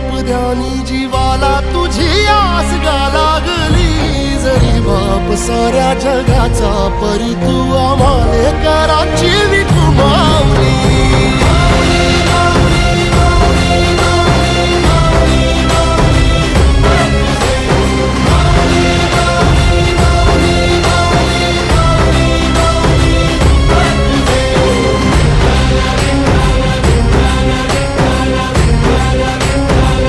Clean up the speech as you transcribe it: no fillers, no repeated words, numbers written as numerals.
पदयानी जीवाला तुझी आस गा लागली। जरी बाप साऱ्या जगाचा परी तू आम्हाले कराची विठू माऊली।